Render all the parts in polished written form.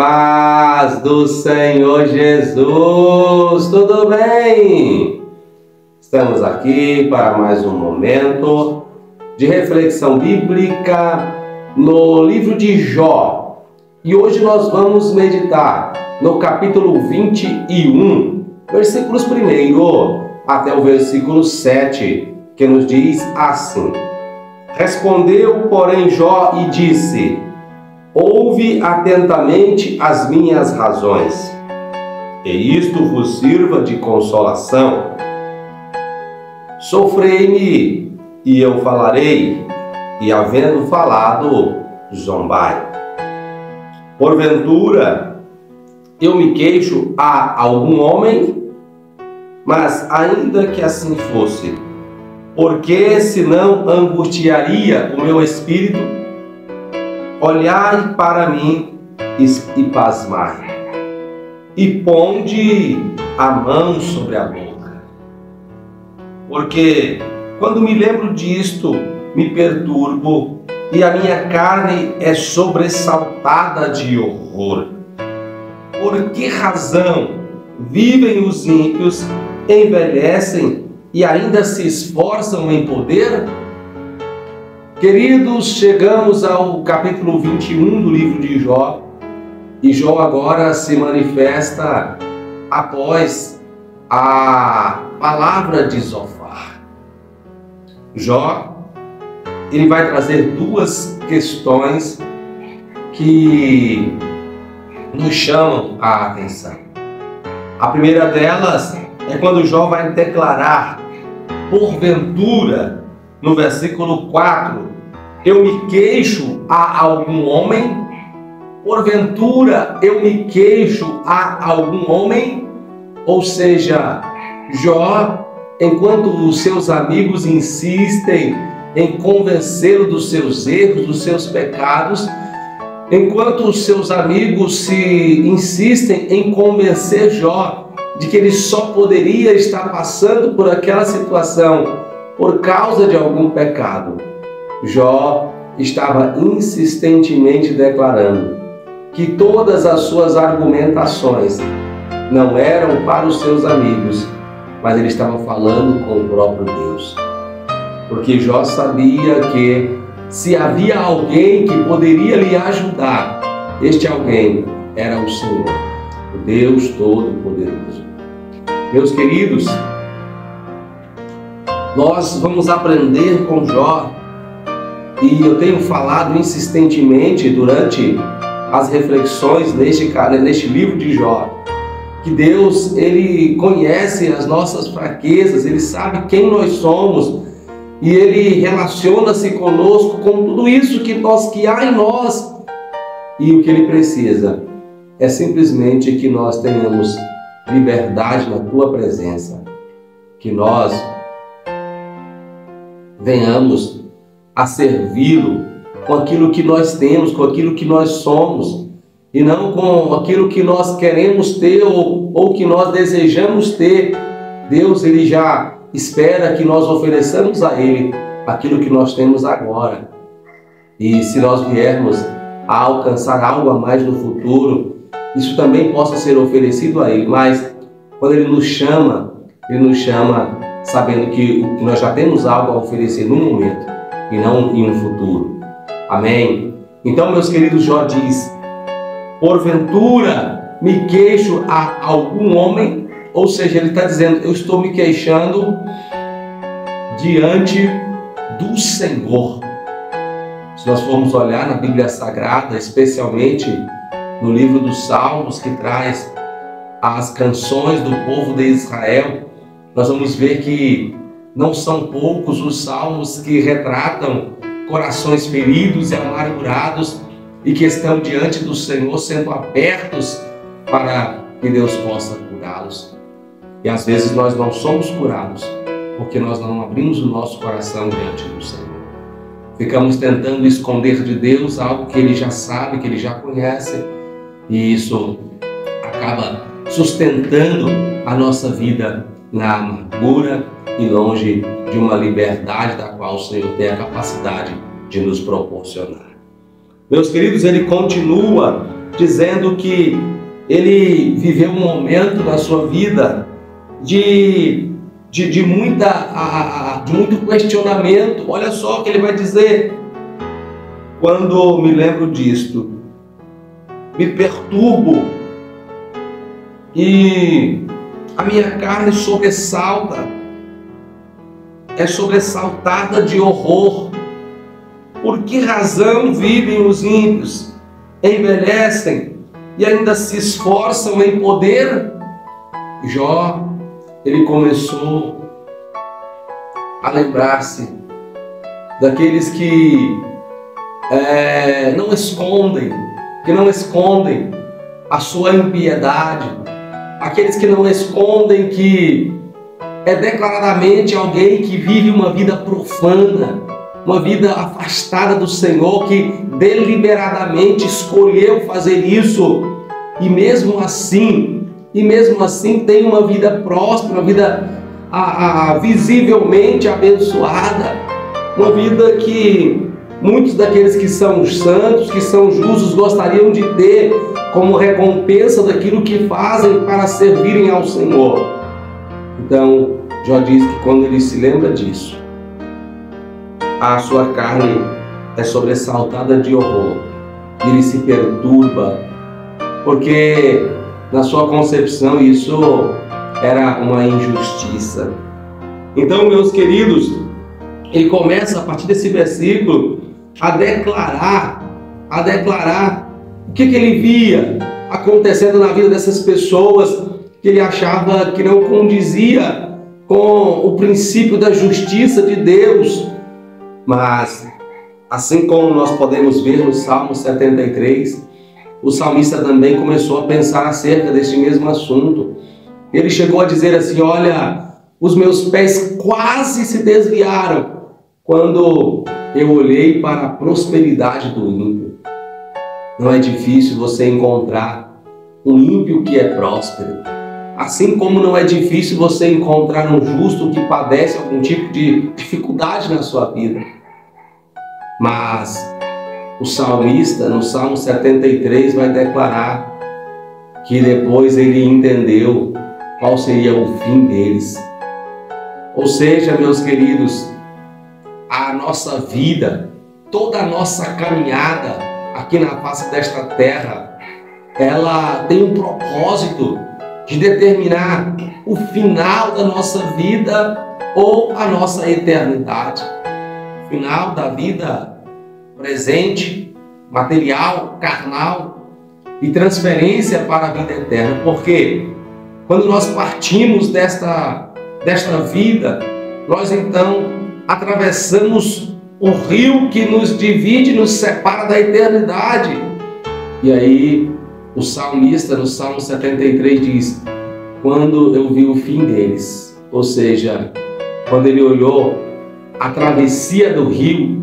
paz do Senhor Jesus, tudo bem? Estamos aqui para mais um momento de reflexão bíblica no livro de Jó. E hoje nós vamos meditar no capítulo 21, versículos 1 até o versículo 7, que nos diz assim: Respondeu, porém, Jó e disse: Ouve atentamente as minhas razões, e isto vos sirva de consolação. Sofrei-me, e eu falarei, e havendo falado, zombai. Porventura, eu me queixo a algum homem? Mas ainda que assim fosse, porque senão angustiaria o meu espírito? Olhai para mim e pasmai, e ponde a mão sobre a boca. Porque quando me lembro disto, me perturbo, e a minha carne é sobressaltada de horror. Por que razão vivem os ímpios, envelhecem e ainda se esforçam em poder? Queridos, chegamos ao capítulo 21 do livro de Jó, e Jó agora se manifesta após a palavra de Zofar. Jó, ele vai trazer duas questões que nos chamam a atenção. A primeira delas é quando Jó vai declarar, porventura, no versículo 4, eu me queixo a algum homem? Porventura eu me queixo a algum homem? Ou seja, Jó, enquanto os seus amigos insistem em convencê-lo dos seus erros, dos seus pecados, enquanto os seus amigos insistem em convencer Jó de que ele só poderia estar passando por aquela situação por causa de algum pecado, Jó estava insistentemente declarando que todas as suas argumentações não eram para os seus amigos, mas ele estava falando com o próprio Deus. Porque Jó sabia que se havia alguém que poderia lhe ajudar, este alguém era o Senhor, o Deus Todo-Poderoso. Meus queridos, nós vamos aprender com Jó, e eu tenho falado insistentemente durante as reflexões neste livro de Jó, que Deus, Ele conhece as nossas fraquezas, Ele sabe quem nós somos, e Ele relaciona-se conosco com tudo isso que há em nós, e o que Ele precisa é simplesmente que nós tenhamos liberdade na Tua presença, que nós venhamos a servi-lo com aquilo que nós temos, com aquilo que nós somos, e não com aquilo que nós queremos ter ou que nós desejamos ter. Deus, Ele já espera que nós ofereçamos a Ele aquilo que nós temos agora. E se nós viermos a alcançar algo a mais no futuro, isso também possa ser oferecido a Ele. Mas quando Ele nos chama sabendo que nós já temos algo a oferecer no momento e não em um futuro. Amém? Então, meus queridos, Jó diz: porventura me queixo a algum homem? Ou seja, ele está dizendo, eu estou me queixando diante do Senhor. Se nós formos olhar na Bíblia Sagrada, especialmente no livro dos Salmos, que traz as canções do povo de Israel, nós vamos ver que não são poucos os salmos que retratam corações feridos e amargurados e que estão diante do Senhor sendo abertos para que Deus possa curá-los. E às vezes nós não somos curados porque nós não abrimos o nosso coração diante do Senhor. Ficamos tentando esconder de Deus algo que Ele já sabe, que Ele já conhece, e isso acaba sustentando a nossa vida na amargura e longe de uma liberdade da qual o Senhor tem a capacidade de nos proporcionar. Meus queridos, ele continua dizendo que ele viveu um momento na sua vida de muito questionamento. Olha só o que ele vai dizer: quando me lembro disto, me perturbo e a minha carne sobressalta, é sobressaltada de horror. Por que razão vivem os ímpios, envelhecem e ainda se esforçam em poder? Jó, ele começou a lembrar-se daqueles que não escondem a sua impiedade, aqueles que não escondem que é declaradamente alguém que vive uma vida profana, uma vida afastada do Senhor, que deliberadamente escolheu fazer isso, e mesmo assim tem uma vida próspera, uma vida visivelmente abençoada, uma vida que muitos daqueles que são santos, que são justos, gostariam de ter como recompensa daquilo que fazem para servirem ao Senhor. Então, Jó diz que quando ele se lembra disso, a sua carne é sobressaltada de horror, ele se perturba, porque na sua concepção isso era uma injustiça. Então, meus queridos, ele começa a partir desse versículo a declarar o que ele via acontecendo na vida dessas pessoas que ele achava que não condizia com o princípio da justiça de Deus. Mas, assim como nós podemos ver no Salmo 73, o salmista também começou a pensar acerca deste mesmo assunto. Ele chegou a dizer assim: olha, os meus pés quase se desviaram quando eu olhei para a prosperidade do ímpio. Não é difícil você encontrar um ímpio que é próspero, assim como não é difícil você encontrar um justo que padece algum tipo de dificuldade na sua vida. Mas o salmista, no Salmo 73, vai declarar que depois ele entendeu qual seria o fim deles. Ou seja, meus queridos, a nossa vida, toda a nossa caminhada aqui na face desta terra, ela tem um propósito de determinar o final da nossa vida ou a nossa eternidade. O final da vida presente, material, carnal, e transferência para a vida eterna. Porque quando nós partimos desta vida, nós então atravessamos o rio que nos divide, nos separa da eternidade. E aí o salmista no Salmo 73 diz: quando eu vi o fim deles, ou seja, quando ele olhou a travessia do rio,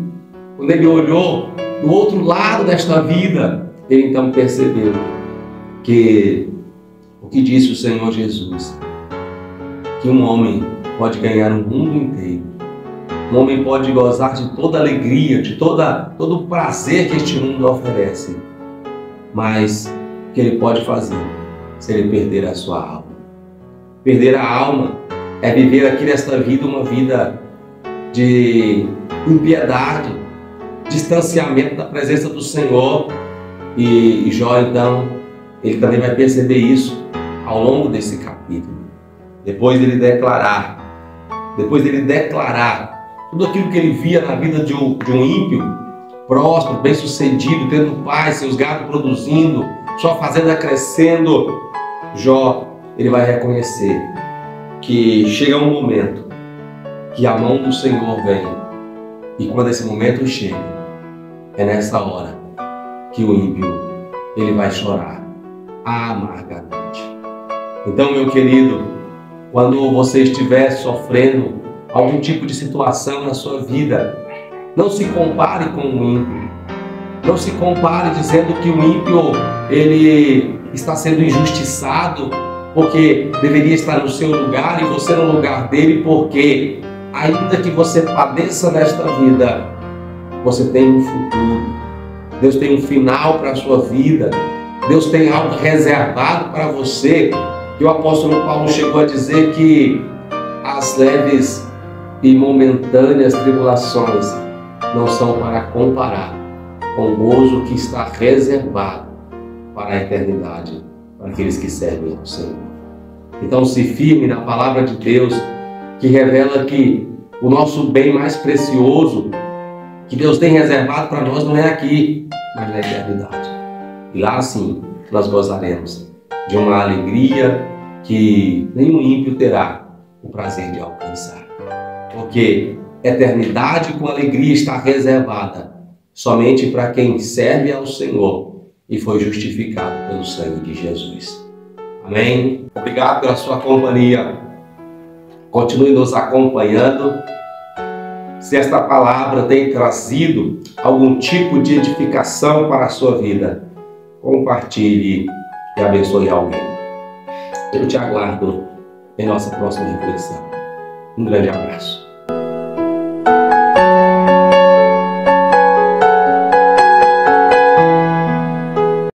quando ele olhou do outro lado desta vida, ele então percebeu que o que disse o Senhor Jesus, que um homem pode ganhar o mundo inteiro, um homem pode gozar de toda a alegria, de todo o prazer que este mundo oferece, mas o que ele pode fazer se ele perder a sua alma? Perder a alma é viver aqui nesta vida uma vida de impiedade, distanciamento da presença do Senhor. E Jó, então, ele também vai perceber isso ao longo desse capítulo. Depois dele declarar tudo aquilo que ele via na vida de um ímpio, próspero, bem-sucedido, tendo paz, seus gados produzindo, sua fazenda crescendo, Jó, ele vai reconhecer que chega um momento que a mão do Senhor vem, e quando esse momento chega, é nessa hora que o ímpio, ele vai chorar amargamente. Então, meu querido, quando você estiver sofrendo algum tipo de situação na sua vida, não se compare com o ímpio. Não se compare dizendo que o ímpio, ele está sendo injustiçado porque deveria estar no seu lugar e você no lugar dele, porque ainda que você padeça nesta vida, você tem um futuro. Deus tem um final para a sua vida. Deus tem algo reservado para você, que o apóstolo Paulo chegou a dizer que as leves e momentâneas tribulações não são para comparar com o gozo que está reservado para a eternidade, para aqueles que servem ao Senhor. Então se firme na palavra de Deus, que revela que o nosso bem mais precioso que Deus tem reservado para nós não é aqui, mas na eternidade. E lá sim nós gozaremos de uma alegria que nenhum ímpio terá o prazer de alcançar. Porque eternidade com alegria está reservada somente para quem serve ao Senhor e foi justificado pelo sangue de Jesus. Amém? Obrigado pela sua companhia. Continue nos acompanhando. Se esta palavra tem trazido algum tipo de edificação para a sua vida, compartilhe e abençoe alguém. Eu te aguardo em nossa próxima reflexão. Um grande abraço.